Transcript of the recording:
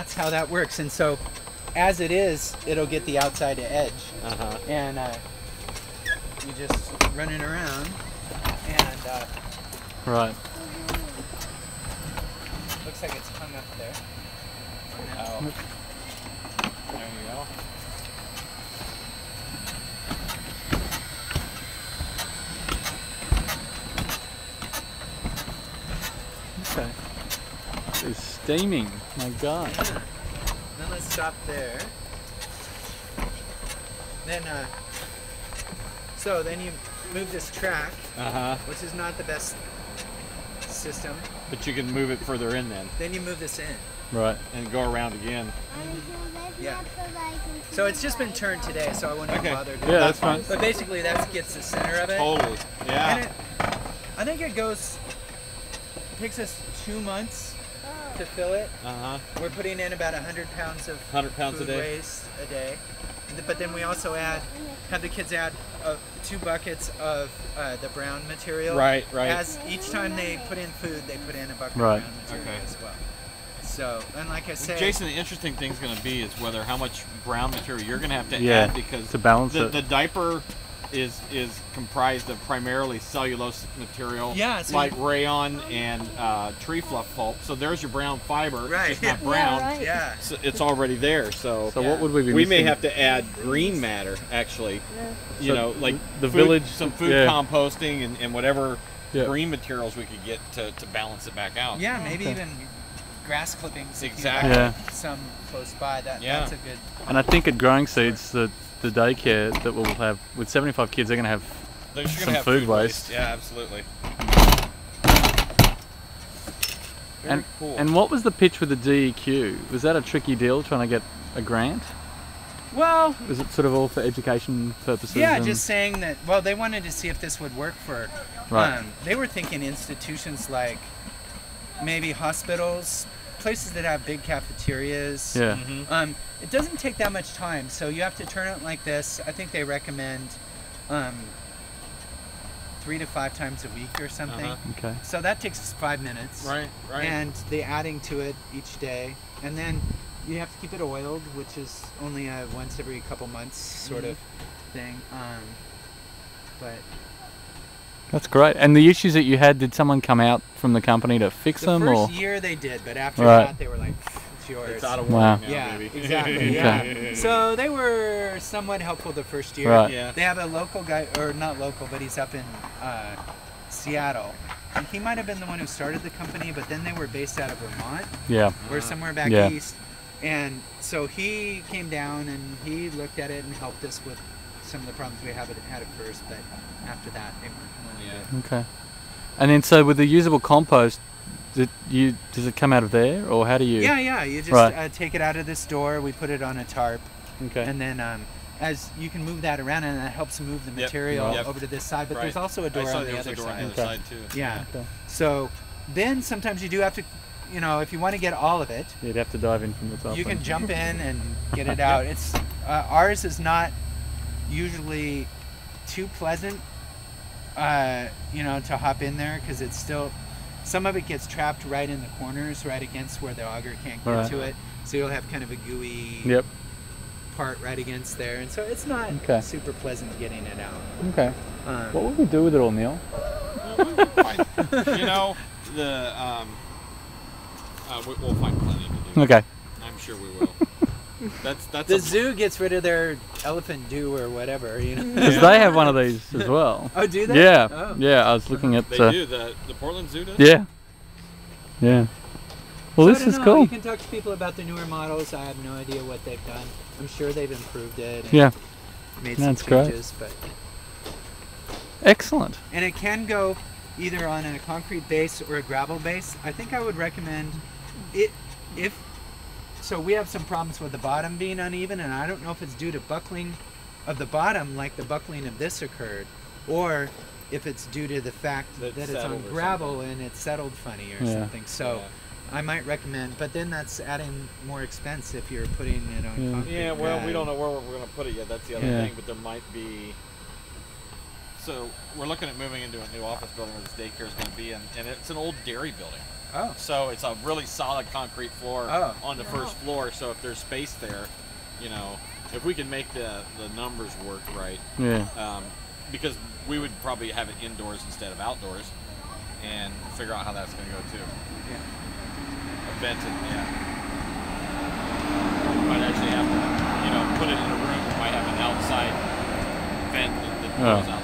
that's how that works. And so, as it is, it'll get the outside edge, and you just run it around, and right. looks like it's hung up there. Oh. There you go. Okay. It's steaming. My God. Yeah. Then let's stop there. Then, so then you move this track, which is not the best system. But you can move it further in then. Then you move this in. Right. And go around again. Yeah. So it's just been turned today, so I wouldn't bother doing Yeah, that. that's fine. But basically, that gets the center of it. Totally. Yeah. And I think it takes us 2 months to fill it. We're putting in about 100 pounds of 100 pounds food a day. waste a day. But then we also have the kids add 2 buckets of the brown material. Right. As each time they put in food, they put in a bucket of brown material as well. So, and like I said, Jason, the interesting thing's going to be is how much brown material you're going to have to add, because to balance the diaper is comprised of primarily cellulose material, so like rayon and tree fluff pulp. So there's your brown fiber, Right. it's just not brown. Yeah. So it's already there. So what would we be we may missing? have to add green matter, actually. You So know, like the food, village, some food composting and whatever green materials we could get to balance it back out. Yeah, maybe even grass clippings. Exactly. If you have some close by. That's a good. And I think at Growing Seeds, the daycare that we'll have with 75 kids, they're going to have some have food waste. Yeah, absolutely. And cool. And what was the pitch with the DEQ? Was that a tricky deal trying to get a grant? Well, Was it sort of all for education purposes? yeah, just saying that. Well, they wanted to see if this would work for. Right. They were thinking institutions like maybe hospitals, places that have big cafeterias. Yeah. It doesn't take that much time, so you have to turn it like this. I think they recommend 3 to 5 times a week or something. Okay. So that takes 5 minutes. Right. And the adding to it each day, and then you have to keep it oiled, which is only a once every couple months sort of thing. But That's great. And the issues that you had, did someone come out from the company to fix the them? first Or year they did, but after that they were like, it's yours. It's out of Wow. warranty now, baby. Exactly. Yeah. So they were somewhat helpful the first year. Right. Yeah. They have a local guy, or not local, but he's up in Seattle. And he might have been the one who started the company, but then they were based out of Vermont or somewhere back east. And so he came down and he looked at it and helped us with some of the problems we had at first, but after that they weren't willing to. Okay. And then so with the usable compost, does it come out of there, or how do you? Yeah. You just take it out of this door. We put it on a tarp, Okay. and then as you can move that around, and that helps move the material over to this side. But there's also a door on the other side. On the side too. Yeah. Okay. So then sometimes you do have to, if you want to get all of it, You'd have to dive in from the top. you can jump in and get it out. It's ours is not usually too pleasant, to hop in there, because it's still, some of it gets trapped right in the corners, right against where the auger can't get to it. So you'll have kind of a gooey part right against there, and so it's not super pleasant getting it out. Okay. What would we do with it all, Neil? We'll find plenty to do. Okay. I'm sure we will. That's The zoo gets rid of their elephant dew or whatever, Because they have one of these as well. Oh, do they? Yeah. Oh. Yeah, I was looking at. They do. The Portland Zoo does. Yeah. Yeah. Well, So this I don't is know. cool. You can talk to people about the newer models. I have no idea what they've done. I'm sure they've improved it. And Yeah. Made That's some great. changes, but Excellent. and it can go either on a concrete base or a gravel base. I think I would recommend it if. So we have some problems with the bottom being uneven, and I don't know if it's due to buckling of the bottom, like the buckling of this occurred, or if it's due to the fact that it's on gravel and it's settled funny or something. So I might recommend, but then that's adding more expense if you're putting it on concrete. Yeah, well, pad. we don't know where we're going to put it yet. That's the other thing, but there might be. So we're looking at moving into a new office building where this daycare is going to be, and it's an old dairy building. Oh. So it's a really solid concrete floor Oh. on the first floor. So if there's space there, you know, if we can make the numbers work right, because we would probably have it indoors instead of outdoors, and figure out how that's going to go too. Yeah. Vented, yeah. We might actually have to, you know, put it in a room. We might have an outside vent that goes out.